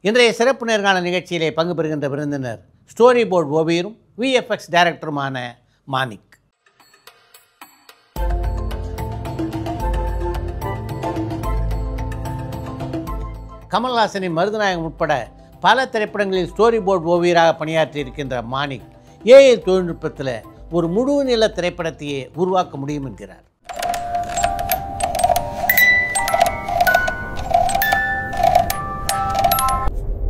இன்றைய சிறப்பு நேர்காணல் நிகழ்ச்சியிலே பங்கு பெறுகின்ற விருந்தினர் ஸ்டோரி போர்டு ஓவியரும் விஎஃப்எக்ஸ் டைரக்டருமான மாணிக். கமல்ஹாசனின் மருதநாயகம் உட்பட பல திரைப்படங்களில் ஸ்டோரி போர்டு ஓவியராக பணியாற்றி இருக்கின்ற மாணிக் ஏஐ தொழில்நுட்பத்தில் ஒரு முழு நில திரைப்படத்தையே உருவாக்க முடியும் என்கிறார்.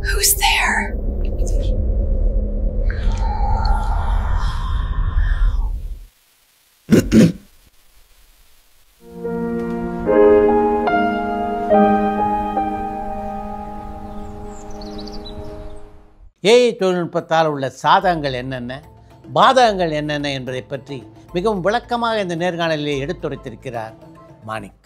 Who's there? ஏஐ தொழில்நுட்பத்தால் உள்ள சாதகங்கள் என்னென்ன, பாதகங்கள் என்னென்ன என்பதை பற்றி மிகவும் விளக்கமாக இந்த நேர்காணலிலே எடுத்துரைத்திருக்கிறார் மாணிக்.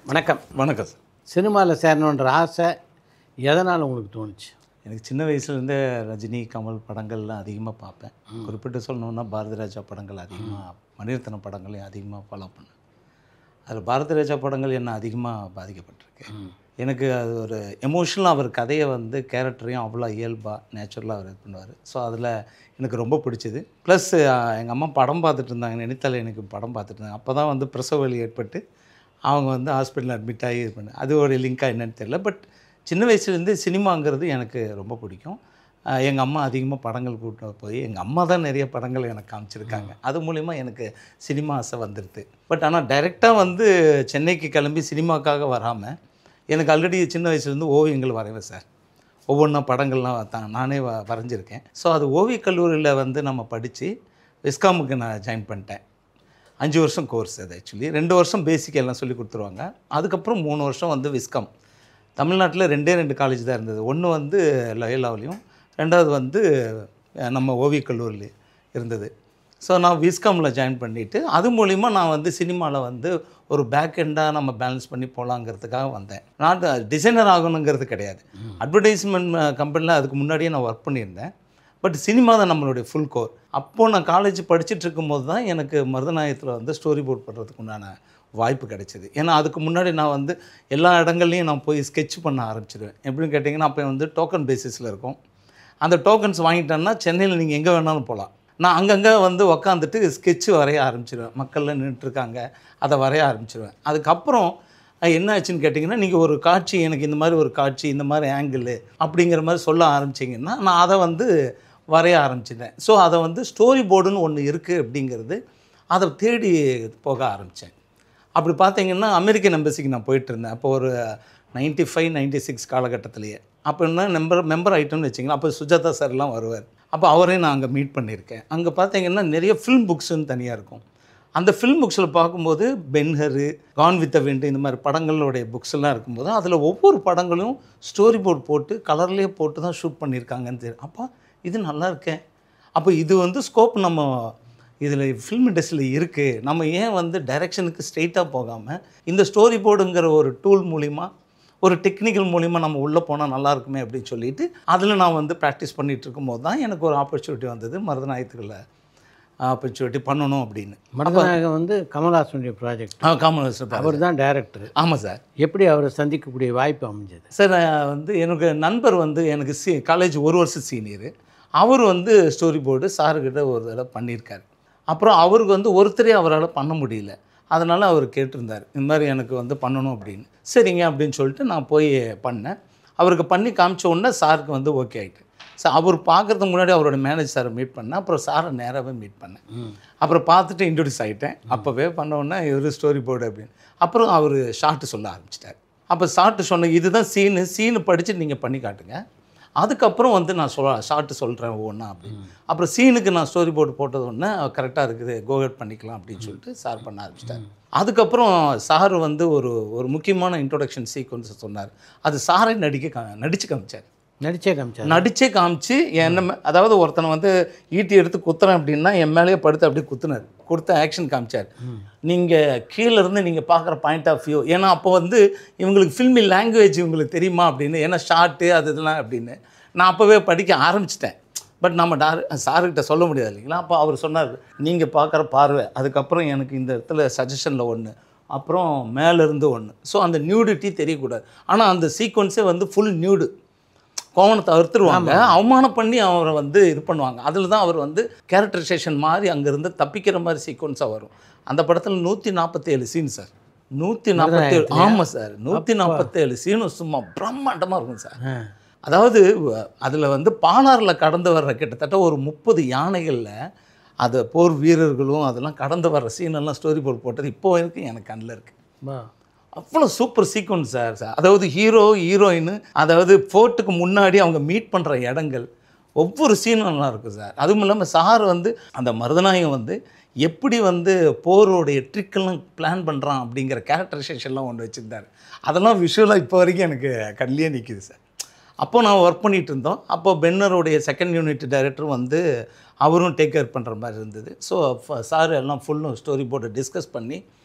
வணக்கம். வணக்கம் சார். சினிமாவில் சேரணுன்ற ஆசை எதனால் உங்களுக்கு தோணுச்சு? எனக்கு சின்ன வயசுலேருந்தே ரஜினி கமல் படங்கள்லாம் அதிகமாக பார்ப்பேன். குறிப்பிட்டு சொல்லணுன்னா பாரதி ராஜா படங்கள் அதிகமாக, மணிரத்னம் படங்களையும் அதிகமாக ஃபாலோ பண்ணேன். அதில் பாரதி ராஜா படங்கள் என்ன அதிகமாக பாதிக்கப்பட்டிருக்கேன். எனக்கு அது ஒரு எமோஷனலாக அவர் கதையை வந்து கேரக்டரையும் அவ்வளோ இயல்பாக நேச்சுரலாக அவர் இது பண்ணுவார். ஸோ அதில் எனக்கு ரொம்ப பிடிச்சிது. ப்ளஸ் எங்கள் அம்மா படம் பார்த்துட்டு இருந்தாங்க, நினைத்தால் எனக்கு படம் பார்த்துட்டு இருந்தாங்க. அப்போ தான் வந்து பிரசவ வலி ஏற்பட்டு அவங்க வந்து ஹாஸ்பிட்டலில் அட்மிட் ஆகி இது பண்ணு. அது ஒரு லிங்காக என்னன்னு தெரியல. பட் சின்ன வயசுலேருந்து சினிமாங்கிறது எனக்கு ரொம்ப பிடிக்கும். எங்கள் அம்மா அதிகமாக படங்கள் கூப்பிட்டு போய் எங்கள் அம்மா தான் நிறைய படங்கள் எனக்கு காமிச்சிருக்காங்க. அது மூலிமா எனக்கு சினிமா ஆசை வந்துடுது. பட் ஆனால் டைரெக்டாக வந்து சென்னைக்கு கிளம்பி சினிமாக்காக வராமல் எனக்கு ஆல்ரெடி சின்ன வயசுலேருந்து ஓவியங்கள் வரைவேன் சார். ஒவ்வொன்றா படங்கள்லாம் நானே வரைஞ்சிருக்கேன். ஸோ அது ஓவியக் கல்லூரியில் வந்து நம்ம படித்து விஸ்காமுக்கு நான் ஜாயின் பண்ணிட்டேன். 5 வருஷம் கோர்ஸ் அது. ஆக்சுவலி 2 வருஷம் பேசிக் எல்லாம் சொல்லி கொடுத்துருவாங்க. அதுக்கப்புறம் 3 வருஷம் வந்து விஸ்காம். தமிழ்நாட்டில் 2 காலேஜ் தான் இருந்தது. ஒன்று வந்து லயோலாவிலையும், 2வது வந்து நம்ம ஓவியக் கல்லூரியில் இருந்தது. ஸோ நான் விஸ்காமில் ஜாயின் பண்ணிவிட்டு அது மூலிமா நான் வந்து சினிமாவில் வந்து ஒரு பேக் எண்டாக நம்ம பேலன்ஸ் பண்ணி போகலாங்கிறதுக்காக வந்தேன். நான் டிசைனர் ஆகணுங்கிறது கிடையாது. அட்வர்டைஸ்மெண்ட் கம்பெனியில் அதுக்கு முன்னாடியே நான் ஒர்க் பண்ணியிருந்தேன். பட் சினிமா தான் நம்மளுடைய ஃபுல் கோர். அப்போது நான் காலேஜ் படிச்சுட்டு இருக்கும்போது தான் எனக்கு மருதநாயகத்தில் வந்து ஸ்டோரி போர்ட் பண்ணுறதுக்கு உண்டான வாய்ப்பு கிடைச்சிது. ஏன்னா அதுக்கு முன்னாடி நான் வந்து எல்லா இடங்கள்லையும் நான் போய் ஸ்கெட்ச் பண்ண ஆரம்பிச்சிடுவேன். எப்படின்னு கேட்டிங்கன்னா அப்போ வந்து டோக்கன் பேசிஸில் இருக்கும். அந்த டோக்கன்ஸ் வாங்கிட்டேன்னா சென்னையில் நீங்கள் எங்கே வேணாலும் போகலாம். நான் அங்கங்கே வந்து உக்காந்துட்டு ஸ்கெட்சு வரைய ஆரம்பிச்சிடுவேன். மக்கள்லாம் நின்றுட்டுருக்காங்க, அதை வரைய ஆரம்பிச்சிடுவேன். அதுக்கப்புறம் என்ன ஆச்சுன்னு கேட்டிங்கன்னா, நீங்கள் ஒரு காட்சி, எனக்கு இந்த மாதிரி ஒரு காட்சி, இந்த மாதிரி ஆங்கிள் அப்படிங்கிற மாதிரி சொல்ல ஆரம்பிச்சிங்கன்னா நான் அதை வந்து வரைய ஆரம்பிச்சிட்டேன். ஸோ அதை வந்து ஸ்டோரி போர்டுன்னு ஒன்று இருக்குது அப்படிங்கிறது அதை தேடி போக ஆரம்பித்தேன். அப்படி பார்த்தீங்கன்னா அமெரிக்கன் எம்பசிக்கு நான் போயிட்டுருந்தேன். அப்போ ஒரு 95, 96 காலகட்டத்திலேயே. அப்போ என்ன மெம்பர் ஐட்டம்னு வச்சிங்களேன். அப்போ சுஜாதா சார்லாம் வருவார். அப்போ அவரையும் நான் அங்கே மீட் பண்ணியிருக்கேன். அங்கே பார்த்தீங்கன்னா நிறைய ஃபில்ம் புக்ஸுன்னு தனியாக இருக்கும். அந்த ஃபில்ம் புக்ஸில் பார்க்கும்போது பென்ஹரு, கான் வித் த விண்ட் இந்த மாதிரி படங்களுடைய புக்ஸ்லாம் இருக்கும்போது அதில் ஒவ்வொரு படங்களும் ஸ்டோரி போர்டு போட்டு கலர்லேயே போட்டு தான் ஷூட் பண்ணியிருக்காங்கன்னு தெரியும். அப்போ இது நல்லா இருக்கேன். அப்போ இது வந்து ஸ்கோப் நம்ம இதில் ஃபில்ம் இண்டஸ்ட்ரியில் இருக்குது. நம்ம ஏன் வந்து டைரெக்ஷனுக்கு ஸ்ட்ரெயிட்டாக போகாமல் இந்த ஸ்டோரி போர்டுங்கிற ஒரு டூல் மூலிமா, ஒரு டெக்னிக்கல் மூலிமா நம்ம உள்ளே போனால் நல்லாயிருக்குமே அப்படின்னு சொல்லிட்டு அதில் நான் வந்து ப்ராக்டிஸ் பண்ணிகிட்டு இருக்கும்போது தான் எனக்கு ஒரு ஆப்பர்ச்சுனிட்டி வந்தது. மருதநாயகத்துக்குள்ள ஆப்பர்ச்சுனிட்டி பண்ணணும் அப்படின்னு. மருதநாயகம் வந்து கமல்ஹாசனுடைய ப்ராஜெக்ட். கமல்ஹாசன் அவர் தான் டைரக்டர். ஆமாம் சார். எப்படி அவரை சந்திக்கக்கூடிய வாய்ப்பு அமைஞ்சது? சார் வந்து எனக்கு நண்பர் வந்து எனக்கு காலேஜ் 1 வருஷம் சீனியரு. அவர் வந்து ஸ்டோரி போர்டு சாருக்கிட்ட ஒரு தடவை பண்ணியிருக்காரு. அப்புறம் அவருக்கு வந்து ஒருத்தரே அவரால் பண்ண முடியல. அதனால் அவர் கேட்டிருந்தார், இந்த மாதிரி எனக்கு வந்து பண்ணணும் அப்படின்னு. சரிங்க அப்படின்னு சொல்லிட்டு நான் போய் பண்ணேன். அவருக்கு பண்ணி காமிச்ச உடனே சாருக்கு வந்து ஓகே ஆகிட்டு. சார் அவர் பார்க்குறதுக்கு முன்னாடி அவரோட மேனேஜர் சாரை மீட் பண்ணேன். அப்புறம் சாரை நேராகவே மீட் பண்ணேன். அப்புறம் பார்த்துட்டு இன்ட்ரடியூஸ் ஆகிட்டேன். அப்போவே பண்ணோன்னே இவர் ஸ்டோரி போர்டு அப்படின்னு. அப்புறம் அவர் ஷார்ட்டு சொல்ல ஆரம்பிச்சிட்டார். அப்போ ஷார்ட்டு சொன்ன இதுதான் சீனு படித்து நீங்கள் பண்ணி காட்டுங்க. அதுக்கப்புறம் வந்து நான் ஷார்ட்டு சொல்கிறேன் ஒவ்வொன்றா அப்படின்னு. அப்புறம் சீனுக்கு நான் ஸ்டோரி போர்டு போட்டது ஒன்று கரெக்டாக இருக்குது, கோஹெட் பண்ணிக்கலாம் அப்படின்னு சொல்லிட்டு சார் பண்ண ஆரம்பிச்சிட்டார். அதுக்கப்புறம் சார் வந்து ஒரு முக்கியமான இன்ட்ரோடக்ஷன் சீக்வன்ஸை சொன்னார். அது சாரை நடித்து காமிச்சார். நடிச்சே காமிச்சு என்ன அதாவது ஒருத்தனை வந்து ஈட்டி எடுத்து குத்துறேன் அப்படின்னா என் மேலேயே படுத்து அப்படியே குத்துனார், கொடுத்த ஆக்ஷன் காமிச்சார். நீங்கள் கீழேருந்து நீங்கள் பார்க்குற பாயிண்ட் ஆஃப் வியூ, ஏன்னா அப்போ வந்து இவங்களுக்கு ஃபில்மி லாங்குவேஜ் இவங்களுக்கு தெரியுமா அப்படின்னு, ஏன்னா ஷார்ட்டு அது இதெல்லாம் அப்படின்னு நான் அப்போவே படிக்க ஆரம்பிச்சிட்டேன். பட் நம்ம சார்கிட்ட சொல்ல முடியாது இல்லைங்களா. அப்போ அவர் சொன்னார், நீங்கள் பார்க்குற பார்வை, அதுக்கப்புறம் எனக்கு இந்த இடத்துல சஜஷனில் ஒன்று, அப்புறம் மேலேருந்து ஒன்று. ஸோ அந்த நியூடிட்டி தெரியக்கூடாது. ஆனால் அந்த சீக்வன்ஸே வந்து ஃபுல் நியூடு, கோவணத்தை அறுத்துருவாங்க, அவமானம் பண்ணி அவரை வந்து இது பண்ணுவாங்க. அதில் தான் அவர் வந்து கேரக்டரைசேஷன் மாதிரி அங்கேருந்து தப்பிக்கிற மாதிரி சீக்வன்ஸாக வரும். அந்த படத்தில் 147 சீன் சார், 147. ஆமாம் சார், 147 சீனும் சும்மா பிரம்மாண்டமாக இருக்கும் சார். அதாவது அதில் வந்து பாலாறில் கடந்து வர்ற கிட்டத்தட்ட ஒரு 30 யானைகளில் அதை போர் வீரர்களும் அதெல்லாம் கடந்து வர்ற சீனெல்லாம் ஸ்டோரி போர்டு போட்டது இப்போ வரைக்கும் எனக்கு கண்ணில் இருக்குது. அவ்வளோ சூப்பர் சீக்வன்ஸ் சார். அதாவது ஹீரோ ஹீரோயின், அதாவது ஃபோர்ட்டுக்கு முன்னாடி அவங்க மீட் பண்ணுற இடங்கள், ஒவ்வொரு சீனும் நல்லா இருக்கும் சார். அதுவும் இல்லாமல் சார் வந்து அந்த மருதநாயகம் வந்து எப்படி வந்து போரோடைய ட்ரிக்கெல்லாம் பிளான் பண்ணுறான் அப்படிங்கிற கேரக்டரைசேஷன்லாம் ஒன்று வச்சுருந்தார். அதெல்லாம் விஷுவலாக இப்போ வரைக்கும் எனக்கு கண்ணிலே நிற்கிது சார். அப்போது நான் ஒர்க் பண்ணிகிட்டு இருந்தோம். அப்போது பென்னருடைய செகண்ட் யூனிட் டைரக்டர் வந்து அவரும் டேக் கேர் பண்ணுற மாதிரி இருந்தது. ஸோ சார் எல்லாம் ஃபுல்லும் ஸ்டோரி போர்டை டிஸ்கஸ் பண்ணி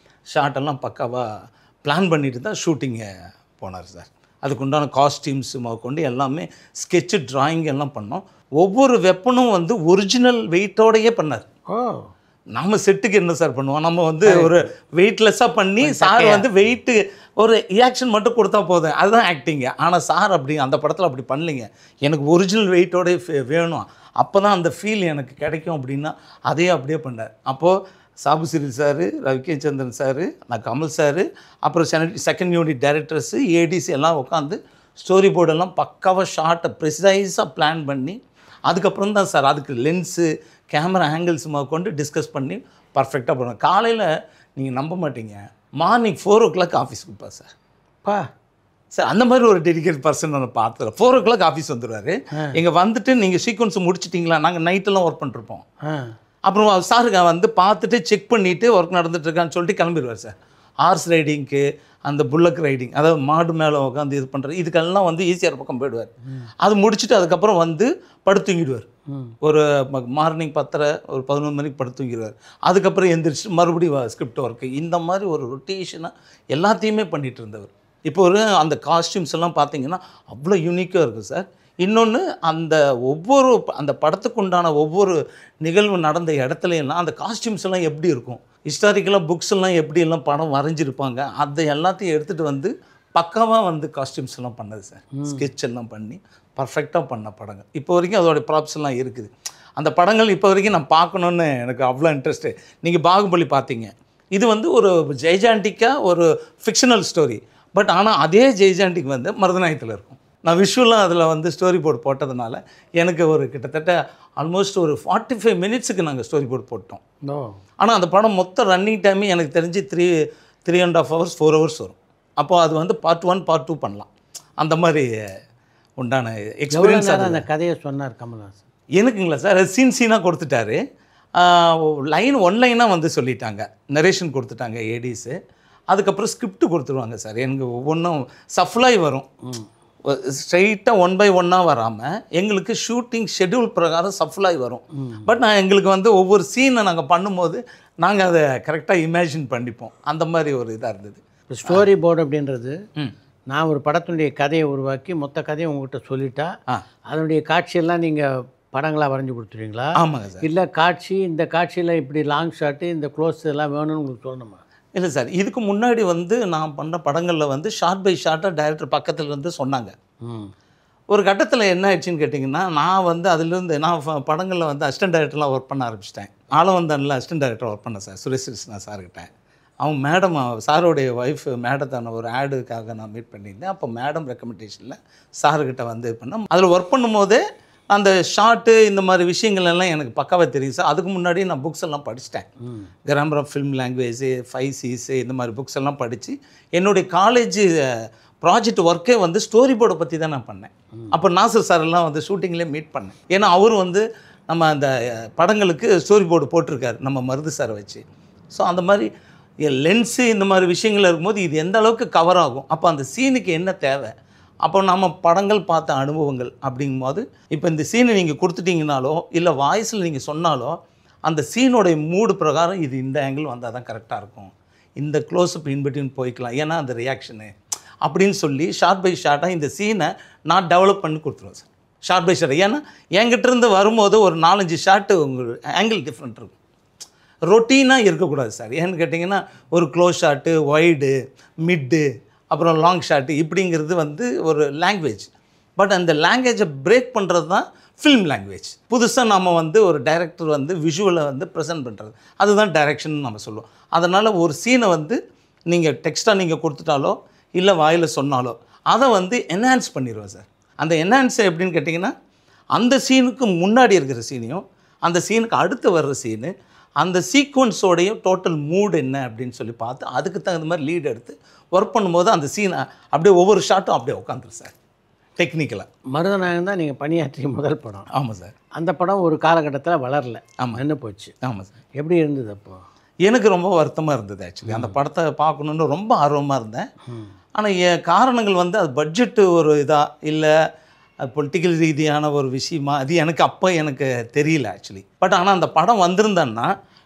ஷார்ட்டெல்லாம் பக்காவாக பிளான் பண்ணிட்டு தான் ஷூட்டிங்கை போனார் சார். அதுக்குண்டான காஸ்டியூம்ஸ் கொண்டு எல்லாமே ஸ்கெட்சு ட்ராயிங் எல்லாம் பண்ணோம். ஒவ்வொரு வெப்பனும் வந்து ஒரிஜினல் வெயிட்டோடையே பண்ணார். நம்ம செட்டுக்கு என்ன சார் பண்ணுவோம், நம்ம வந்து ஒரு வெயிட்லெஸ்ஸாக பண்ணி சார் வந்து வெயிட்டு ஒரு ரியாக்ஷன் மட்டும் கொடுத்தா போதும், அதுதான் ஆக்டிங்கு. ஆனால் சார் அப்படி அந்த படத்தில் அப்படி பண்ணலைங்க. எனக்கு ஒரிஜினல் வெயிட்டோடய வேணும், அப்போ தான் அந்த ஃபீல் எனக்கு கிடைக்கும் அப்படின்னா அதையே அப்படியே பண்ணார். அப்போது சாபு சிறில் சார், ரவிகே சந்திரன் சார், நான் கமல் சார், அப்புறம் செகண்ட் யூனிட் டைரக்டர்ஸு, ஏடிசி எல்லாம் உட்காந்து ஸ்டோரி போர்டெல்லாம் பக்காவாக ஷார்ட்டை ப்ரிசைஸாக பிளான் பண்ணி அதுக்கப்புறம் தான் சார் அதுக்கு லென்ஸு கேமரா ஆங்கிள்ஸ் கொண்டு டிஸ்கஸ் பண்ணி பர்ஃபெக்டாக பண்ணுவோம். காலையில் நீங்கள் நம்ப மாட்டீங்க, மார்னிங் 4 o'clock ஆஃபீஸ் கொடுப்பார் சார். சார் அந்த மாதிரி ஒரு டெடிகேட் பர்சன் நான் பார்த்தல. 4 o'clock ஆஃபீஸ் வந்துடுவார். இங்கே வந்துட்டு நீங்கள் சீக்வன்ஸ் முடிச்சிட்டிங்களா, நாங்கள் நைட்டெல்லாம் ஒர்க் பண்ணிருப்போம். அப்புறம் சாருக்கு வந்து பார்த்துட்டு செக் பண்ணிவிட்டு ஒர்க் நடந்துட்டுருக்கான்னு சொல்லிட்டு கிளம்பிடுவார் சார். ஹார்ஸ் ரைடிங்க்கு, அந்த புல்லக் ரைடிங், அதாவது மாடு மேலே உட்காந்து இது பண்ணுறது, இதுக்கெல்லாம் வந்து ஈஸியாக பக்கம் போயிடுவார். அது முடிச்சுட்டு அதுக்கப்புறம் வந்து படுத்துங்கிடுவார். ஒரு மார்னிங் 10:30 ஒரு 11 மணிக்கு படுத்துங்கிடுவார். அதுக்கப்புறம் எந்திரிச்சு மறுபடியும் ஸ்கிரிப்ட் ஒர்க்கு, இந்த மாதிரி ஒரு ரொட்டேஷனாக எல்லாத்தையுமே பண்ணிகிட்டு இருந்தவர். இப்போ ஒரு அந்த காஸ்டியூம்ஸ் எல்லாம் பார்த்தீங்கன்னா அவ்வளோ யூனிக்காக இருக்குது சார். இன்னொன்று, அந்த ஒவ்வொரு அந்த படத்துக்கு உண்டான ஒவ்வொரு நிகழ்வு நடந்த இடத்துலையெல்லாம் அந்த காஸ்டியூம்ஸ் எல்லாம் எப்படி இருக்கும், ஹிஸ்டாரிக்கலாக புக்ஸ் எல்லாம் எப்படி எல்லாம் படம் வரைஞ்சிருப்பாங்க, அதை எல்லாத்தையும் எடுத்துகிட்டு வந்து பக்காவாக வந்து காஸ்டியூம்ஸ் எல்லாம் பண்ணது சார். ஸ்கெட்ச் எல்லாம் பண்ணி பர்ஃபெக்டாக பண்ண படங்கள் இப்போ வரைக்கும் அதோடைய ப்ராப்ஸ் எல்லாம் இருக்குது. அந்த படங்கள் இப்போ வரைக்கும் நான் பார்க்கணுன்னு எனக்கு அவ்வளோ இன்ட்ரெஸ்ட்டு. நீங்கள் பாகுபலி பார்த்தீங்க, இது வந்து ஒரு ஜெய்ஜாண்டிக்காக ஒரு ஃபிக்ஷனல் ஸ்டோரி. பட் ஆனால் அதே ஜெய்ஜாண்டிக் வந்து மருதநாயகத்தில் இருக்கும். நான் விஷுவலாக அதில் வந்து ஸ்டோரி போர்டு போட்டதுனால எனக்கு ஒரு கிட்டத்தட்ட ஆல்மோஸ்ட் ஒரு 45 மினிட்ஸுக்கு நாங்கள் ஸ்டோரி போர்டு போட்டோம். ஆனால் அந்த படம் மொத்த ரன்னிங் டைமே எனக்கு தெரிஞ்சு 3.5 hours 4 hours வரும். அப்போது அது வந்து பார்ட் 1 பார்ட் 2 பண்ணலாம். அந்த மாதிரி உண்டான எக்ஸ்பீரியன்ஸ். அந்த கதையை சொன்னார் கமல்ஹாசன் எனக்குங்களா சார், அது சீனாக கொடுத்துட்டாரு. ஒன் லைனாக வந்து சொல்லிட்டாங்க, நரேஷன் கொடுத்துட்டாங்க ஏடிஸு. அதுக்கப்புறம் ஸ்கிரிப்ட் கொடுத்துருவாங்க சார். எனக்கு ஒவ்வொன்றும் சஃப்லாய் வரும், ஸ்ட்ரெயிட்டாக 1 by 1 வராமல் எங்களுக்கு ஷூட்டிங் ஷெட்யூல் பிரகாரம் சஃப்லாய் வரும். பட் எங்களுக்கு வந்து ஒவ்வொரு சீனை நாங்கள் பண்ணும்போது நாங்கள் அதை கரெக்டாக இமேஜின் பண்ணிப்போம். அந்த மாதிரி ஒரு இதாக இருந்தது. இப்போ ஸ்டோரி போர்டு அப்படின்றது, நான் ஒரு படத்தினுடைய கதையை உருவாக்கி மொத்த கதையை உங்கள்கிட்ட சொல்லிட்டா அதனுடைய காட்சியெல்லாம் நீங்கள் படங்களாக வரைஞ்சி கொடுத்துருவீங்களா? ஆமாங்க சார். இல்லை காட்சி, இந்த காட்சியில் இப்படி லாங் ஷாட்டு, இந்த க்ளோஸ் எல்லாம் வேணும்னு உங்களுக்கு சொல்லணுமா? இல்லை சார், இதுக்கு முன்னாடி வந்து நான் பண்ண படங்களில் வந்து ஷார்ட் பை ஷார்ட்டாக டைரக்டர் பக்கத்தில் இருந்து சொன்னாங்க. ஒரு கட்டத்தில் என்ன ஆயிடுச்சுன்னு கேட்டிங்கன்னா, நான் வந்து அதிலிருந்து நான் படங்களில் வந்து அசிஸ்டன்ட் டைரக்டர்லாம் ஒர்க் பண்ண ஆரம்பிச்சிட்டேன். ஆலவந்தானில் அசிஸ்டன்ட் டைரக்டர் ஒர்க் பண்ணேன் சார், சுரேஷ் கிருஷ்ணா சார்கிட்ட. அவங்க மேடம், சாரோடைய ஒய்ஃப் மேடத்தான ஒரு ஆடுக்காக நான் மீட் பண்ணியிருந்தேன். அப்போ மேடம் ரெக்கமெண்டேஷனில் சாருக்கிட்ட வந்து இது பண்ணேன். அதில் ஒர்க் பண்ணும்போதே அந்த ஷார்ட்டு இந்த மாதிரி விஷயங்கள் எல்லாம் எனக்கு பக்காவாக தெரியும் சார். அதுக்கு முன்னாடி நான் புக்ஸ் எல்லாம் படிச்சிட்டேன். Grammar of film language, 5 C's இந்த மாதிரி புக்ஸ் எல்லாம் படித்து என்னுடைய காலேஜ் ப்ராஜெக்ட் ஒர்க்கே வந்து ஸ்டோரி போர்டை பற்றி தான் நான் பண்ணேன். அப்போ நாசர் சார் எல்லாம் வந்து ஷூட்டிங்லேயே மீட் பண்ணேன். ஏன்னா அவர் வந்து நம்ம அந்த படங்களுக்கு ஸ்டோரி போர்டு போட்டிருக்காரு நம்ம மருது சாரை வச்சு. ஸோ அந்த மாதிரி லென்ஸு இந்த மாதிரி விஷயங்கள் இருக்கும்போது இது எந்த அளவுக்கு கவர் ஆகும், அப்போ அந்த சீனுக்கு என்ன தேவை, அப்போ நம்ம படங்கள் பார்த்த அனுபவங்கள் அப்படிங்கும்போது இப்போ இந்த சீனை நீங்கள் கொடுத்துட்டீங்கனாலோ இல்லை வாய்ஸில் நீங்கள் சொன்னாலோ அந்த சீனோடைய மூடு பிரகாரம் இது இந்த ஆங்கிள் வந்தால் தான் கரெக்டாக இருக்கும், இந்த க்ளோஸ்அப் இன்பிட்வீன் போய்க்கலாம், ஏன்னா அந்த ரியாக்ஷனு அப்படின்னு சொல்லி ஷார்ட் பை ஷார்ட்டாக இந்த சீனை நான் டெவலப் பண்ணி கொடுத்துருவேன் சார். ஷார்ட் பை ஷார்ட், ஏன்னா என்கிட்டேருந்து வரும்போது ஒரு 4-5 ஷார்ட்டு உங்களுக்கு ஆங்கிள் டிஃப்ரெண்ட் இருக்கும், ரொட்டீனாக இருக்கக்கூடாது சார். ஏன்னு கேட்டிங்கன்னா ஒரு க்ளோஸ் ஷாட்டு, ஒய்டு, மிட்டு, அப்புறம் லாங் ஷாட்டு இப்படிங்கிறது வந்து ஒரு லாங்குவேஜ். பட் அந்த லாங்குவேஜை பிரேக் பண்ணுறது தான் ஃபில்ம் லாங்குவேஜ். புதுசாக நம்ம வந்து ஒரு டைரக்டர் வந்து விஷுவலை வந்து ப்ரெசென்ட் பண்ணுறது, அதுதான் டைரக்ஷன் நம்ம சொல்லுவோம். அதனால் ஒரு சீனை வந்து நீங்கள் டெக்ஸ்ட்டாக நீங்கள் கொடுத்துட்டாலோ இல்லை வாயில் சொன்னாலோ அதை வந்து என்ஹான்ஸ் பண்ணிடுவோம் சார். அந்த என்ஹான்ஸ் எப்படின்னு கேட்டிங்கன்னா அந்த சீனுக்கு முன்னாடி இருக்கிற சீனையும் அந்த சீனுக்கு அடுத்து வர்ற சீனு அந்த சீக்வன்ஸோடைய டோட்டல் மூடு என்ன அப்படின்னு சொல்லி பார்த்து அதுக்கு தகுந்த மாதிரி லீட் எடுத்து ஒர்க் பண்ணும்போது அந்த சீனை அப்படியே ஒவ்வொரு ஷாட்டும் அப்படியே உட்காந்துரும் சார். டெக்னிக்கலாக மருதநாயகம் தான் நீங்கள் பணியாற்றிய முதல் படம். ஆமாம் சார். அந்த படம் ஒரு காலகட்டத்தில் வளரல, ஆமாம், நின்று போச்சு. ஆமாம் சார். எப்படி இருந்தது அப்போது? எனக்கு ரொம்ப வருத்தமாக இருந்தது ஆக்சுவலி. அந்த படத்தை பார்க்கணுன்னு ரொம்ப ஆர்வமாக இருந்தேன். ஆனால் என் காரணங்கள் வந்து அது பட்ஜெட்டு ஒரு இதாக இல்லை பொலிட்டிக்கல் ரீதியான ஒரு விஷயமா அது எனக்கு அப்போ எனக்கு தெரியல ஆக்சுவலி. பட் ஆனால் அந்த படம் வந்திருந்தேன்னா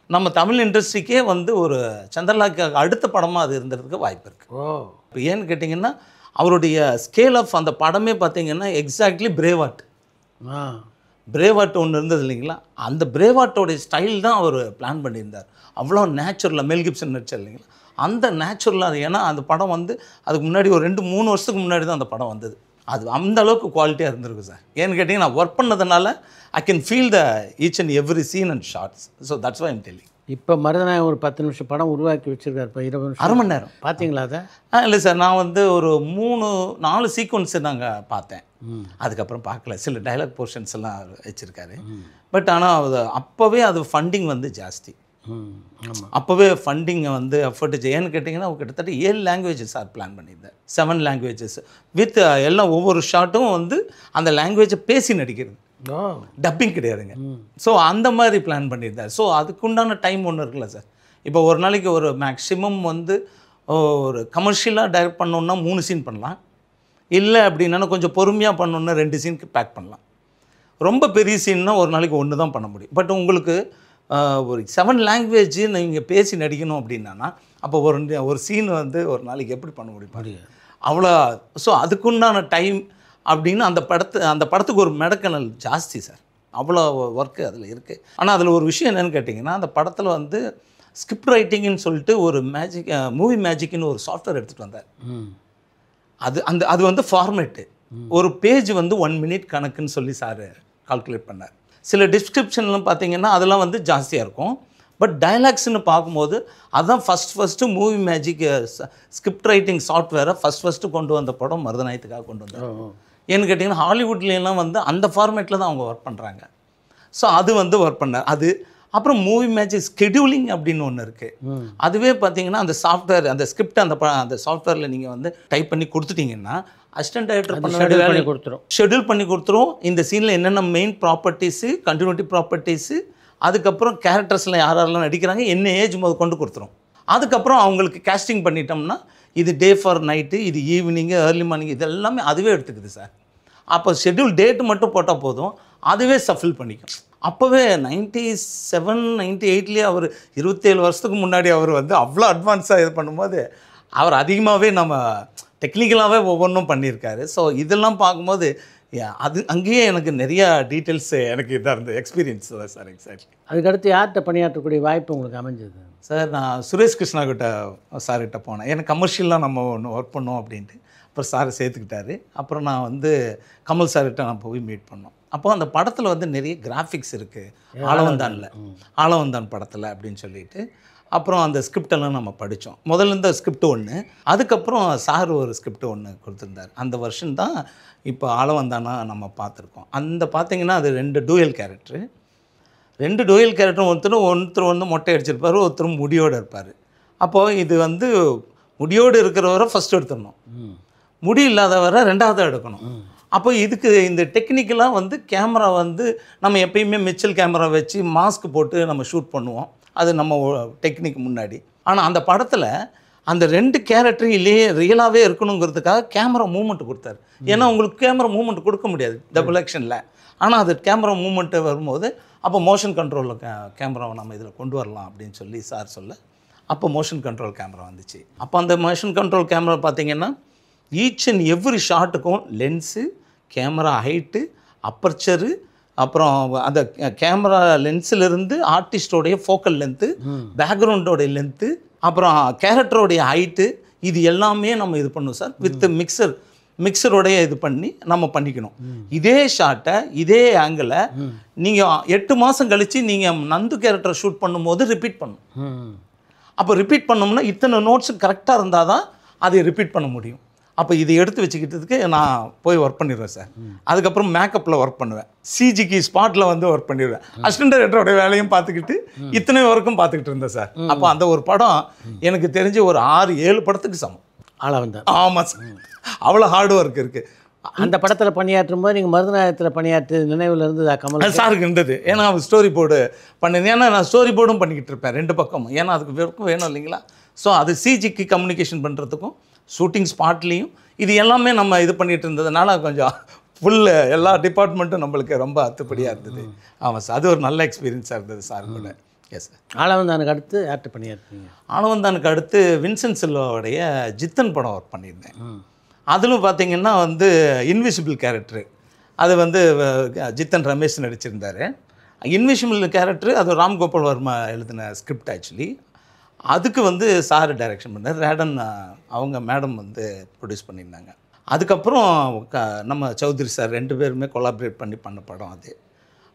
நம்ம தமிழ் இண்டஸ்ட்ரிக்கே வந்து ஒரு சந்திரலாக்கு அடுத்த படமாக அது இருந்ததுக்கு வாய்ப்பு இருக்குது. இப்போ ஏன்னு கேட்டிங்கன்னா அவருடைய ஸ்கேல் ஆஃப் அந்த படமே பார்த்திங்கன்னா எக்ஸாக்ட்லி பிரேவாட். பிரேவாட் ஒன்று இருந்தது இல்லைங்களா, அந்த பிரேவாட்டோடைய ஸ்டைல் தான் அவர் பிளான் பண்ணியிருந்தார். அவ்வளோ நேச்சுரலாக மெல் கிப்சன் நடிச்சார் இல்லைங்களா, அந்த நேச்சுரலாக. ஏன்னா அந்த படம் வந்து அதுக்கு முன்னாடி ஒரு 2-3 வருஷத்துக்கு முன்னாடி தான் அந்த படம் வந்தது. அது அந்த அளவுக்கு குவாலிட்டியாக இருந்திருக்கு சார். ஏன்னு கேட்டிங்கன்னா நான் ஒர்க் பண்ணதுனால I can feel the each and every scene and shots. So that's why I'm telling. இப்போ மருதநாயகம் ஒரு 10 நிமிஷம் படம் உருவாக்கி வச்சுருக்காரு. இப்போ 20 நிமிஷம், அரை மணி நேரம் பார்த்தீங்களா அதை? இல்லை சார், நான் வந்து ஒரு 3-4 சீக்வன்ஸு நாங்கள் பார்த்தேன். அதுக்கப்புறம் பார்க்கல. சில டைலாக் போர்ஷன்ஸ் எல்லாம் வச்சுருக்காரு. பட் ஆனால் அது அப்போவே அது ஃபண்டிங் வந்து ஜாஸ்தி. அப்போவே ஃபண்டிங்கை வந்து எஃபர்ட் ஏன்னு கேட்டிங்கன்னா கிட்டத்தட்ட 7 லாங்குவேஜஸ் சார் பிளான் பண்ணியிருந்தார். 7 லாங்குவேஜஸ் வித் எல்லாம் ஒவ்வொரு ஷார்ட்டும் வந்து அந்த லாங்குவேஜை பேசி நடிக்கிறது, டப்பிங் கிடையாதுங்க. ஸோ அந்த மாதிரி பிளான் பண்ணியிருந்தார். ஸோ அதுக்குண்டான டைம் ஒன்று இருக்குல்ல சார். இப்போ ஒரு நாளைக்கு ஒரு மேக்ஸிமம் வந்து ஒரு கமர்ஷியலாக டைரக்ட் பண்ணோன்னா 3 சீன் பண்ணலாம். இல்லை அப்படின்னா கொஞ்சம் பொறுமையாக பண்ணோன்னா 2 சீனுக்கு பேக் பண்ணலாம். ரொம்ப பெரிய சீன்னா ஒரு நாளைக்கு 1 தான் பண்ண முடியும். பட் உங்களுக்கு ஒரு 7 லாங்குவேஜ் நீங்கள் பேசி நடிக்கணும் அப்படின்னா அப்போ ஒரு சீன் வந்து ஒரு நாளைக்கு எப்படி பண்ண முடியும்? அவ்வளோ. ஸோ அதுக்குண்டான டைம் அப்படின்னு அந்த படத்துக்கு ஒரு மெடக்கனல் ஜாஸ்தி சார். அவ்வளோ ஒர்க்கு அதில் இருக்குது. ஆனால் அதில் ஒரு விஷயம் என்னென்னு கேட்டிங்கன்னா அந்த படத்தில் வந்து ஸ்கிரிப்ட் ரைட்டிங்னு சொல்லிட்டு ஒரு மூவி மேஜிக்னு ஒரு சாஃப்ட்வேர் எடுத்துகிட்டு வந்தார். அது வந்து ஃபார்மேட்டு ஒரு பேஜ் வந்து 1 மினிட் கணக்குன்னு சொல்லி சார் கால்குலேட் பண்ணார். சில டிஸ்கிரிப்ஷன்லாம் பார்த்தீங்கன்னா அதெல்லாம் வந்து ஜாஸ்தியாக இருக்கும். பட் டைலாக்ஸ்னு பார்க்கும்போது அதுதான் first movie magic script writing சாஃப்ட்வேரை ஃபஸ்ட்டு கொண்டு வந்த படம் மருதநாயகத்துக்காக கொண்டு வந்தார். ஏன்னு கேட்டிங்கன்னா ஹாலிவுட்லாம் வந்து அந்த ஃபார்மேட்டில் தான் அவங்க ஒர்க் பண்ணுறாங்க. ஸோ அது வந்து ஒர்க் பண்ணார். அது அப்புறம் மூவி மேஜிக் ஸ்கெடியூலிங் அப்படின்னு ஒன்று இருக்குது. அதுவே பார்த்தீங்கன்னா அந்த சாஃப்ட்வேர் அந்த ஸ்கிரிப்ட் அந்த சாஃப்ட்வேரில் நீங்கள் வந்து டைப் பண்ணி கொடுத்துட்டிங்கன்னா அசிஸ்டன்ட் டைரக்டர் ஷெட்யூல் பண்ணி கொடுத்துரும். இந்த சீனில் என்னென்ன மெயின் ப்ராப்பர்ட்டிஸு, கண்டினியூட்டி ப்ராப்பர்ட்டிஸு, அதுக்கப்புறம் கேரக்டர்ஸ்லாம் யாரெல்லாம் நடிக்கிறாங்க, என்ன ஏஜ் கொண்டு கொடுத்துரும். அதுக்கப்புறம் அவங்களுக்கு கேஸ்டிங் பண்ணிட்டோம்னா இது டே ஃபார் நைட்டு, இது ஈவினிங்கு, ஏர்லி மார்னிங், இது எல்லாமே அதுவே எடுத்துக்குது சார். அப்போ ஷெட்யூல் டேட்டு மட்டும் போட்டால் போதும், அதுவே சஃபில் பண்ணிக்கும். அப்போவே 97-98 அவர் 27 வருஷத்துக்கு முன்னாடி அவர் வந்து அவ்வளோ அட்வான்ஸாக இது பண்ணும்போது அவர் அதிகமாகவே நம்ம டெக்னிக்கலாகவே ஒவ்வொன்றும் பண்ணியிருக்காரு. ஸோ இதெல்லாம் பார்க்கும்போது அங்கேயே எனக்கு நிறையா டீட்டெயில்ஸ் எனக்கு இதாக இருந்தது, எக்ஸ்பீரியன்ஸ் தான் சார். எக்ஸாக்ட்லி. அதுக்கடுத்து யார்கிட்ட பணியாற்றக்கூடிய வாய்ப்பு உங்களுக்கு அமைஞ்சது சார்? நான் சுரேஷ் கிருஷ்ணா சார்கிட்ட போனேன். எனக்கு கமர்ஷியலாக நம்ம ஒன்று ஒர்க் பண்ணோம் அப்படின்ட்டு. அப்புறம் சாரை சேர்த்துக்கிட்டாரு. அப்புறம் நான் வந்து கமல் சார்கிட்ட நான் போய் மீட் பண்ணோம். அப்போ அந்த படத்தில் வந்து நிறைய கிராஃபிக்ஸ் இருக்குது, ஆளவந்தான் படத்தில் அப்படின்னு சொல்லிட்டு. அப்புறம் அந்த ஸ்கிரிப்டெல்லாம் நம்ம படித்தோம். முதல்ல இந்த ஸ்கிரிப்ட் ஒன்று, அதுக்கப்புறம் சார் ஒரு ஸ்கிரிப்ட் ஒன்று கொடுத்துருந்தார். அந்த வருஷன் தான் இப்போ ஆளவந்தானா நம்ம பார்த்துருக்கோம். அந்த பார்த்திங்கன்னா அது 2 டூயல் கேரக்டரும் ஒருத்தர் வந்து மொட்டை அடிச்சிருப்பார், ஒருத்தர் முடியோடு இருப்பார். அப்போது இது வந்து முடியோடு இருக்கிறவரை ஃபஸ்ட்டு எடுத்துடணும், முடி இல்லாதவரை 2ஆவது எடுக்கணும். அப்போ இதுக்கு இந்த டெக்னிக்கலாக வந்து கேமரா வந்து நம்ம எப்பயுமே மிச்சல் கேமரா வச்சு மாஸ்க் போட்டு நம்ம ஷூட் பண்ணுவோம், அது நம்ம டெக்னிக் முன்னாடி. ஆனால் அந்த படத்தில் அந்த 2 கேரக்டரிலேயே ரியலாகவே இருக்கணுங்கிறதுக்காக கேமரா மூமெண்ட் கொடுத்தாரு. ஏன்னா உங்களுக்கு கேமரா மூமெண்ட் கொடுக்க முடியாது டபுள் ஆக்ஷனில். ஆனால் அது கேமரா மூமெண்ட்டு வரும்போது அப்போ மோஷன் கண்ட்ரோலில் கேமராவை நம்ம இதில் கொண்டு வரலாம் அப்படின்னு சொல்லி சார் சொல்ல அப்போ மோஷன் கண்ட்ரோல் கேமரா வந்துச்சு. அப்போ அந்த மோஷன் கண்ட்ரோல் கேமரா பார்த்தீங்கன்னா ஈச் அண்ட் எவ்ரி ஷாட்டுக்கும் லென்ஸு, கேமரா ஹைட்டு, அப்பர்ச்சரு, அப்புறம் அந்த கேமரா லென்ஸிலிருந்து ஆர்டிஸ்டோடைய ஃபோக்கல் லென்த்து, பேக்ரவுண்டோடைய லென்த்து, அப்புறம் கேரக்டரோடைய ஹைட்டு, இது எல்லாமே நம்ம இது பண்ணுவோம் சார். வித் மிக்சரோடைய இது பண்ணி நம்ம பண்ணிக்கணும். இதே ஷாட்டை இதே ஆங்கிளை நீங்கள் 8 மாதம் கழித்து நீங்கள் நந்து கேரக்டரை ஷூட் பண்ணும்போது ரிப்பீட் பண்ணணும். அப்போ ரிப்பீட் பண்ணோம்னா இத்தனை நோட்ஸு கரெக்டாக இருந்தால் தான் அதை ரிப்பீட் பண்ண முடியும். அப்போ இதை எடுத்து வச்சுக்கிட்டதுக்கு நான் போய் ஒர்க் பண்ணிடுவேன் சார். அதுக்கப்புறம் மேக்கப்பில் ஒர்க் பண்ணுவேன், சிஜிக்கு ஸ்பாட்டில் வந்து ஒர்க் பண்ணிடுவேன், அசிஸ்டன்ட் டைரக்டரோட வேலையும் பார்த்துக்கிட்டு இத்தனை ஒர்க்கும் பார்த்துக்கிட்டு இருந்தேன் சார். அப்போ அந்த ஒரு படம் எனக்கு தெரிஞ்சு ஒரு 6-7 படத்துக்கு சமம். ஆளவந்தான். ஆமாம் சார், அவ்வளோ ஹார்ட் ஒர்க் இருக்குது. அந்த படத்தில் பணியாற்றும் போது நீங்கள் மருதநாயகத்தில் பணியாற்று நினைவில் இருந்தது கமல் சாருக்கு இருந்தது. ஏன்னா அவர் ஸ்டோரி போர்டு பண்ணிருந்தேன். ஏன்னா நான் ஸ்டோரி போர்டும் பண்ணிக்கிட்டு இருப்பேன் 2 பக்கமும். ஏன்னா அதுக்கு வெறுக்கும் வேணும் இல்லைங்களா. ஸோ அது சிஜிக்கு கம்யூனிகேஷன் பண்ணுறதுக்கும் ஷூட்டிங் ஸ்பாட்லேயும் இது எல்லாமே நம்ம இது பண்ணிகிட்டு இருந்ததுனால கொஞ்சம் ஃபுல்லு எல்லா டிபார்ட்மெண்ட்டும் நம்மளுக்கு ரொம்ப அத்துப்படியாக இருந்தது. ஆமாம் சார், அது ஒரு நல்ல எக்ஸ்பீரியன்ஸாக இருந்தது சார் கூட. Yes sir. ஆளவந்தானுக்கு அடுத்து யார்கிட்ட பண்ணியாற்றுங்க? ஆளவந்தானுக்கு அடுத்து வின்சென்ட் சில்வாவுடைய ஜித்தன் படம் ஒர்க் பண்ணியிருந்தேன். அதிலும் பார்த்தீங்கன்னா வந்து இன்விசிபிள் கேரக்டரு, அது வந்து ஜித்தன் ரமேஷ் நடிச்சிருந்தார். இன்விசிபிள் கேரக்டரு அது ராம்கோபால் வர்மா எழுதின ஸ்கிரிப்ட். ஆக்சுவலி அதுக்கு வந்து சார் டைரக்ஷன் பண்ணார், ரேடன் அவங்க மேடம் வந்து ப்ரொடியூஸ் பண்ணியிருந்தாங்க. அதுக்கப்புறம் நம்ம சௌத்ரி சார் 2 பேருமே கொலாபரேட் பண்ணி பண்ண படம் அது.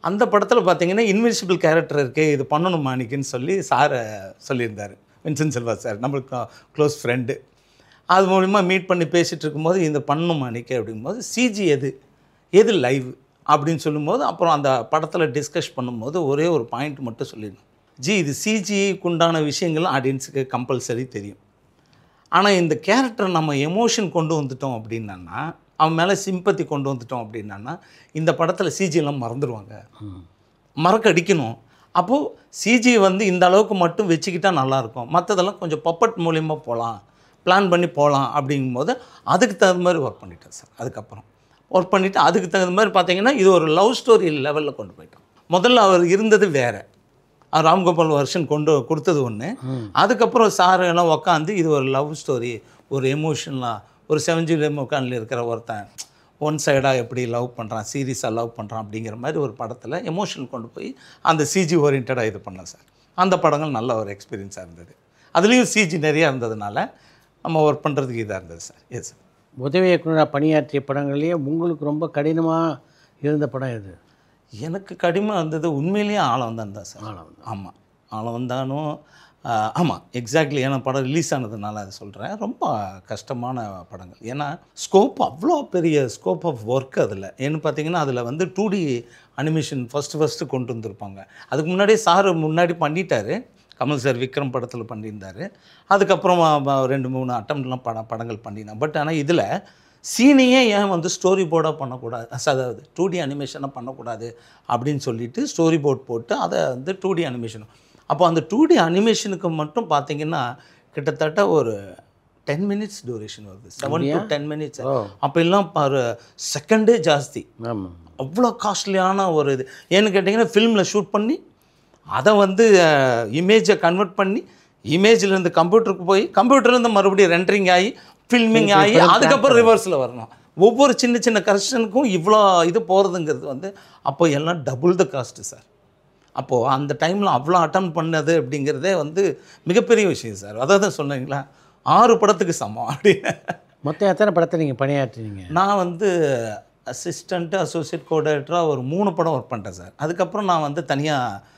அந்த படத்தில் பார்த்தீங்கன்னா இன்விசிபிள் கேரக்டர் இருக்கே, இது பண்ணணும் மாணிக்குன்னு சொல்லி சாரை சொல்லியிருந்தார். வின்சென்ட் சில்வா சார் நம்மளுக்கு க்ளோஸ் ஃப்ரெண்டு. அது மூலிமா மீட் பண்ணி பேசிகிட்டு இருக்கும்போது இந்த பண்ணணும் மாணிக்கே அப்படிங்கும்போது சிஜி எது லைவ் அப்படின்னு சொல்லும்போது அப்புறம் அந்த படத்தில் டிஸ்கஸ் பண்ணும்போது ஒரே ஒரு பாயிண்ட் மட்டும் சொல்லிடணும், இது சிஜிக்கு உண்டான விஷயங்கள் ஆடியன்ஸுக்கு கம்பல்சரி தெரியும். ஆனால் இந்த கேரக்டர் நம்ம எமோஷன் கொண்டு வந்துட்டோம் அப்படின்னா, அவன் மேலே சிம்பத்தி கொண்டு வந்துட்டோம் அப்படின்னா இந்த படத்தில் சிஜியெல்லாம் மறந்துடுவாங்க, மறக்கடிக்கணும். அப்போது சிஜி வந்து இந்த அளவுக்கு மட்டும் வச்சுக்கிட்டால் நல்லாயிருக்கும், மற்றதெல்லாம் கொஞ்சம் பப்பட் மூலியமாக போகலாம், பிளான் பண்ணி போகலாம் அப்படிங்கும்போது அதுக்கு தகுந்த மாதிரி ஒர்க் பண்ணிட்டேன் சார். அதுக்கப்புறம் ஒர்க் பண்ணிவிட்டு அதுக்கு தகுந்த மாதிரி பார்த்தீங்கன்னா இது ஒரு லவ் ஸ்டோரி லெவலில் கொண்டு போயிட்டோம். முதல்ல அவர் இருந்தது வேறு, ராம்கோபால் வருஷன் கொடுத்தது ஒன்று. அதுக்கப்புறம் சார் எல்லாம் உக்காந்து இது ஒரு லவ் ஸ்டோரி, ஒரு எமோஷனலாக ஒரு 7G உட்காண்டில் இருக்கிற ஒருத்தன் ஒன் சைடாக எப்படி லவ் பண்ணுறான், சீரியஸாக லவ் பண்ணுறான் அப்படிங்கிற மாதிரி ஒரு படத்தில் எமோஷன் கொண்டு போய் அந்த சிஜி ஓரியன்டாக இது பண்ணேன் சார். அந்த படங்கள் நல்ல ஒரு எக்ஸ்பீரியன்ஸாக இருந்தது. அதுலேயும் சிஜி நிறையா இருந்ததுனால நம்ம ஒர்க் பண்ணுறதுக்கு இதாக இருந்தது சார். Yes sir. உதவி இயக்குனராக பணியாற்றிய படங்கள்லேயே உங்களுக்கு ரொம்ப கடினமாக இருந்த படம் எது? எனக்கு கடினமாக இருந்தது உண்மையிலேயே ஆளவந்தான் தான் சார். ஆளவந்தான். ஆமாம், ஆளவந்தானும் ஆமாம் எக்ஸாக்ட்லி. ஏன்னா படம் ரிலீஸ் ஆனதுனால அதை சொல்கிறேன். ரொம்ப கஷ்டமான படங்கள். ஏன்னா ஸ்கோப் அவ்வளோ பெரிய ஸ்கோப் ஆஃப் ஒர்க் அதில். ஏன்னு பார்த்தீங்கன்னா அதில் வந்து 2D அனிமேஷன் ஃபஸ்ட்டு கொண்டு வந்திருப்பாங்க. அதுக்கு முன்னாடியே சார் முன்னாடி பண்ணிட்டார், கமல் சார் விக்ரம் படத்தில் பண்ணியிருந்தார். அதுக்கப்புறம் 2-3 அட்டம்ப்ட்லாம் படங்கள் பண்ணியிருந்தேன். பட் ஆனால் இதில் சீனையே ஏன் வந்து ஸ்டோரி போர்டாக பண்ணக்கூடாது, அதாவது 2D அனிமேஷனாக பண்ணக்கூடாது அப்படின்னு சொல்லிட்டு ஸ்டோரி போர்ட் போட்டு அதை வந்து 2D அனிமேஷன். அப்போ அந்த 2D அனிமேஷனுக்கு மட்டும் பார்த்தீங்கன்னா கிட்டத்தட்ட ஒரு 10 மினிட்ஸ் டியூரேஷன் வருது, 7 to 10 மினிட்ஸ். அப்போ எல்லாம் பாரு செகண்டே ஜாஸ்தி. அவ்வளோ காஸ்ட்லியான ஒரு இது. ஏன்னு கேட்டிங்கன்னா ஃபில்மில் ஷூட் பண்ணி அதை வந்து இமேஜை கன்வெர்ட் பண்ணி இமேஜிலேருந்து கம்ப்யூட்டருக்கு போய் கம்ப்யூட்டர்லேருந்து மறுபடியும் ரெண்டரிங் ஆகி ஃபில்மிங் ஆகி அதுக்கப்புறம் ரிவர்ஸில் வரணும். ஒவ்வொரு சின்ன கரெக்ஷனுக்கும் இவ்வளோ இது போகிறதுங்கிறது வந்து அப்போ எல்லாம் டபுள் த காஸ்ட்டு சார். அப்போது அந்த டைமில் அவ்வளோ அட்டம் பண்ணது அப்படிங்கிறதே வந்து மிகப்பெரிய விஷயம் சார். அதாவது சொன்னீங்களா 6 படத்துக்கு சமம் அப்படின்னு. மொத்தம் எத்தனை படத்தை நீங்கள் பணியாற்றினீங்க? நான் வந்து அசிஸ்டண்ட்டு அசோசியேட் கோஆர்டினேட்டராக ஒரு 3 படம் ஒர்க் பண்ணிட்டேன் சார். அதுக்கப்புறம் நான் வந்து தனியாக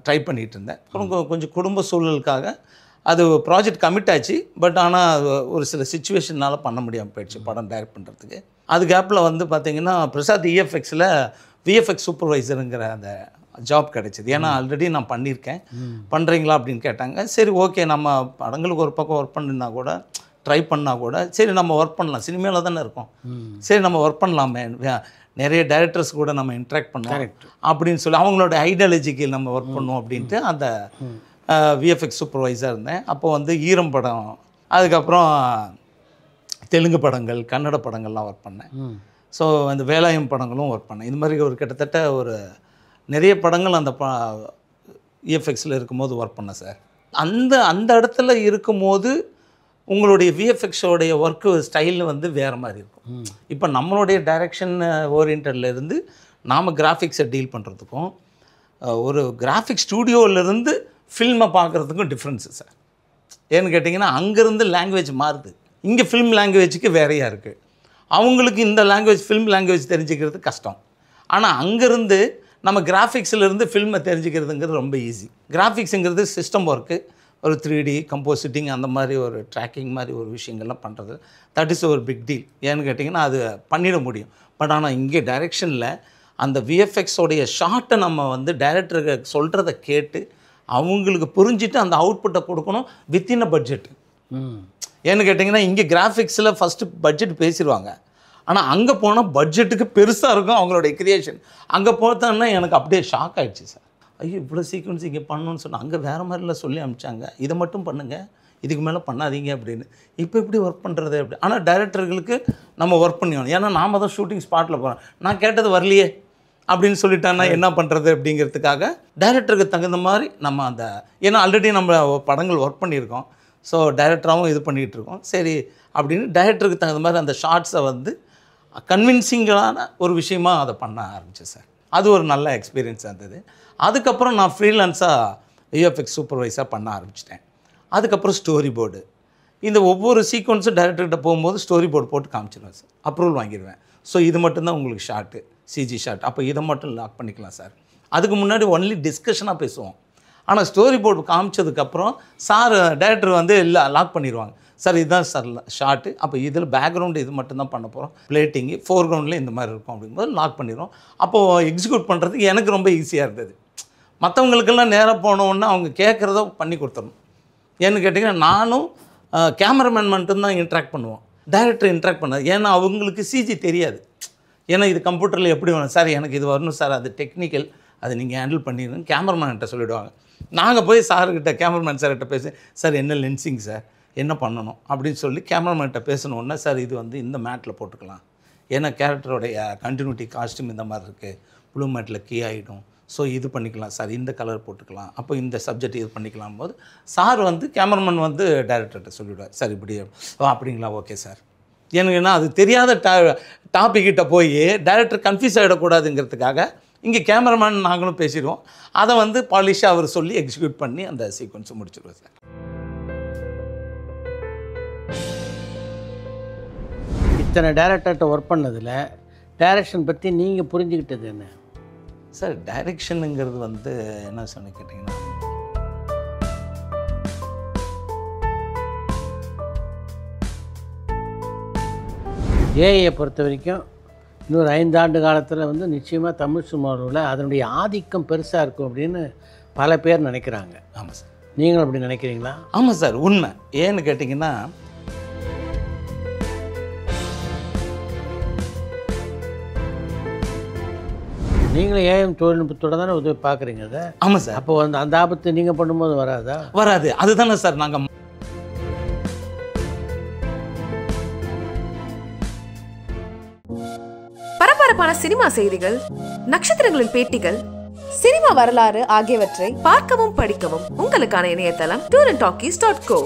ட்ரை பண்ணிகிட்டு இருந்தேன். அப்புறம் கொஞ்சம் குடும்ப சூழலுக்காக அது ப்ராஜெக்ட் கமிட் ஆச்சு. பட் ஆனால் ஒரு சில சிச்சுவேஷனால் பண்ண முடியாமல் போயிடுச்சு படம் டைரக்ட் பண்ணுறதுக்கு. அது கேப்பில் வந்து பார்த்திங்கன்னா பிரசாத் இஎஃப்எக்ஸில் விஎஃப்எக்ஸ் சூப்பர்வைசருங்கிற அந்த ஜாப் கிடச்சிது. ஏன்னா ஆல்ரெடி நான் பண்ணியிருக்கேன், பண்ணுறீங்களா அப்படின்னு கேட்டாங்க. சரி ஓகே, நம்ம படங்களுக்கு ஒரு பக்கம் ஒர்க் பண்ணினா கூட ட்ரை பண்ணால் கூட சரி நம்ம ஒர்க் பண்ணலாம், சினிமாவில் தானே இருக்கோம், சரி நம்ம ஒர்க் பண்ணலாமே, நிறைய டைரக்டர்ஸ் கூட நம்ம இன்ட்ராக்ட் பண்ணோம் அப்படின்னு சொல்லி அவங்களோட ஐடியாலஜிக்கு நம்ம ஒர்க் பண்ணுவோம் அப்படின்ட்டு அந்த விஎஃப்எக்ஸ் சூப்பர்வைஸாக இருந்தேன். அப்போ வந்து ஈரம் படம், அதுக்கப்புறம் தெலுங்கு படங்கள், கன்னட படங்கள்லாம் ஒர்க் பண்ணேன். ஸோ அந்த வேலாயம் படங்களும் ஒர்க் பண்ணேன். இது மாதிரி ஒரு கிட்டத்தட்ட ஒரு நிறைய படங்கள் அந்த விஎஃப்எக்ஸில் இருக்கும்போது ஒர்க் பண்ணேன் சார். அந்த இடத்துல இருக்கும்போது உங்களுடைய விஎஃப்எக்ஸோடைய ஒர்க்கு ஸ்டைல் வந்து வேறு மாதிரி இருக்கும். இப்போ நம்மளுடைய டைரக்ஷன் ஓரியன்டில் நாம் கிராஃபிக்ஸை டீல் பண்ணுறதுக்கும் ஒரு கிராஃபிக் ஸ்டூடியோவிலேருந்து ஃபில்மை பார்க்குறதுக்கும் டிஃப்ரென்ஸு சார். ஏன்னு கேட்டிங்கன்னா அங்கேருந்து லாங்குவேஜ் மாறுது. இங்கே ஃபில்ம் லாங்குவேஜுக்கு வேறையாக இருக்குது. அவங்களுக்கு இந்த லாங்குவேஜ் ஃபில்ம் லாங்குவேஜ் தெரிஞ்சுக்கிறது கஷ்டம். ஆனால் அங்கேருந்து நம்ம கிராஃபிக்ஸிலேருந்து ஃபில்மை தெரிஞ்சுக்கிறதுங்கிறது ரொம்ப ஈஸி. கிராஃபிக்ஸுங்கிறது சிஸ்டம் ஒர்க்கு, ஒரு 3D கம்போசிட்டிங், அந்த மாதிரி ஒரு ட்ராக்கிங் மாதிரி ஒரு விஷயங்கள்லாம் பண்ணுறது, தட் இஸ் ஒரு பிக் டீல். ஏன்னு கேட்டிங்கன்னா அது பண்ணிட முடியும். பட் ஆனால் இங்கே டைரெக்ஷனில் அந்த விஎஃப்எக்ஸோடைய ஷார்ட்டை நம்ம வந்து டைரக்டருக்கு சொல்கிறத கேட்டு அவங்களுக்கு புரிஞ்சுட்டு அந்த அவுட்புட்டை கொடுக்கணும் வித்தின் அ பட்ஜெட். ஏன்னு கேட்டிங்கன்னா இங்கே கிராஃபிக்ஸில் ஃபஸ்ட்டு பட்ஜெட் பேசிடுவாங்க. ஆனால் அங்கே போனால் பட்ஜெட்டுக்கு பெருசாக இருக்கும் அவங்களுடைய கிரியேஷன். அங்கே போத்தோன்னா எனக்கு அப்படியே ஷாக் ஆகிடுச்சு சார். ஐயோ இவ்வளோ சீக்வன்ஸ் இங்கே பண்ணணும்னு சொன்னால் அங்கே வேறு மாதிரிலாம் சொல்லி அனுப்பிச்சாங்க, இதை மட்டும் பண்ணுங்கள், இதுக்கு மேலே பண்ணாதீங்க அப்படின்னு. இப்போ எப்படி ஒர்க் பண்ணுறது அப்படி. ஆனால் டைரக்டர்களுக்கு நம்ம ஒர்க் பண்ணிக்கணும். ஏன்னா நாம் தான் ஷூட்டிங் ஸ்பாட்டில் போகிறோம், நான் கேட்டது வரலையே அப்படின்னு சொல்லிட்டான்னா என்ன பண்ணுறது அப்படிங்கிறதுக்காக டைரக்டருக்கு தகுந்த மாதிரி நம்ம அந்த, ஏன்னா ஆல்ரெடி நம்ம படங்கள் ஒர்க் பண்ணியிருக்கோம், ஸோ டைரக்டராகவும் இது பண்ணிகிட்டு இருக்கோம். சரி அப்படின்னு டைரக்டருக்கு தகுந்த மாதிரி அந்த ஷார்ட்ஸை வந்து கன்வின்சிங்கான ஒரு விஷயமாக அதை பண்ண ஆரம்பித்தேன் சார். அது ஒரு நல்ல எக்ஸ்பீரியன்ஸாக இருந்தது. அதுக்கப்புறம் நான் ஃப்ரீலான்ஸாக விஎஃப்எக்ஸ் சூப்பர்வைஸாக பண்ண ஆரம்பிச்சிட்டேன். அதுக்கப்புறம் ஸ்டோரி போர்டு, இந்த ஒவ்வொரு சீக்வன்ஸும் டைரக்டர்கிட்ட போகும்போது ஸ்டோரி போர்டு போட்டு காமிச்சிடுவேன் சார், அப்ரூவல் வாங்கிடுவேன். ஸோ இது மட்டும்தான் உங்களுக்கு ஷார்ட்டு, சிஜி ஷார்ட், அப்போ இதை மட்டும் லாக் பண்ணிக்கலாம் சார். அதுக்கு முன்னாடி ஒன்லி டிஸ்கஷனாக பேசுவோம். ஆனால் ஸ்டோரி போர்டு காமிச்சதுக்கப்புறம் சார் டைரக்டர் வந்து இல்லை லாக் பண்ணிடுவாங்க. சார் இதுதான் சார் ஷார்ட்டு, அப்போ இதில் பேக்ரவுண்டு இது மட்டும்தான் பண்ண போகிறோம், பிளேட்டிங்கு ஃபோர்க்ரவுண்டில் இந்த மாதிரி இருக்கும் அப்படிங்கும்போது லாக் பண்ணிடுவோம். அப்போது எக்ஸிக்யூட் பண்ணுறதுக்கு எனக்கு ரொம்ப ஈஸியாக இருந்தது. மற்றவங்களுக்கெல்லாம் நேராக போனோன்னா அவங்க கேட்குறத பண்ணி கொடுத்துடணும். ஏன்னு கேட்டிங்கன்னா நானும் கேமராமேன் மட்டும்தான் இன்ட்ராக்ட் பண்ணுவோம், டைரக்டர் இன்ட்ராக்ட் பண்ணாது. ஏன்னா அவங்களுக்கு சிஜி தெரியாது. ஏன்னா இது கம்ப்யூட்டரில் எப்படி வேணும் சார், எனக்கு இது வரணும் சார், அது டெக்னிக்கல், அதை நீங்கள் ஹேண்டில் பண்ணிடணும் கேமராமேன்கிட்ட சொல்லிவிடுவாங்க. நாங்கள் போய் சார்கிட்ட கேமராமேன் சார்கிட்ட பேசி, சார் என்ன லென்சிங் சார், என்ன பண்ணணும் அப்படின்னு சொல்லி கேமராமேன்கிட்ட பேசணுன்னா, சார் இது வந்து இந்த மேட்டில் போட்டுக்கலாம், ஏன்னா கேரக்டருடைய கண்டினியூட்டி காஸ்ட்யூம் இந்த மாதிரி இருக்குது, ப்ளூ மேட்டில் கீ ஆகிடும், ஸோ இது பண்ணிக்கலாம் சார், இந்த கலர் போட்டுக்கலாம், அப்போ இந்த சப்ஜெக்ட் இது பண்ணிக்கலாம் போது சார் வந்து கேமராமேன் வந்து டைரக்டர்கிட்ட சொல்லிவிடுவார், சார் இப்படி அப்படிங்களா, ஓகே சார். ஏன்னா அது தெரியாத டாப்பிக்கிட்ட போய் டைரக்டர் கன்ஃபியூஸ் ஆகிடக்கூடாதுங்கிறதுக்காக இங்கே கேமராமேன் நாங்களும் பேசிடுவோம். அதை வந்து பாலிஷாக அவர் சொல்லி எக்ஸிக்யூட் பண்ணி அந்த சீக்வன்ஸை முடிச்சிடுவோம் சார். இத்தனை டைரக்டர்கிட்ட ஒர்க் பண்ணதில் டைரக்ஷன் பற்றி நீங்கள் புரிஞ்சுக்கிட்டது என்ன சார்? டைரக்ஷனுங்கிறது வந்து என்ன சொன்ன கேட்டிங்கன்னா, ஏஐயை பொறுத்த வரைக்கும் இன்னொரு 5 ஆண்டு காலத்தில் வந்து நிச்சயமாக தமிழ் சினிமாவில் அதனுடைய ஆதிக்கம் பெருசாக இருக்கும் அப்படின்னு பல பேர் நினைக்கிறாங்க. ஆமாம் சார். நீங்களும் அப்படி நினைக்கிறீங்களா? ஆமாம் சார், உண்மை. ஏன்னு கேட்டிங்கன்னா நீங்களும் ஏஎம் தொழில்நுட்பத்தோட தானே உதவி பார்க்குறீங்க அதை. ஆமாம் சார். அப்போ வந்து அந்த ஆபத்து நீங்கள் பண்ணும்போது வராதா? வராது. அதுதானே சார் நாங்கள் பரபரப்பான சினிமா செய்திகள், நட்சத்திரங்களின் பேட்டிகள், சினிமா வரலாறு ஆகியவற்றை பார்க்கவும் படிக்கவும் உங்களுக்கான இணையதளம் tourantalkies.co.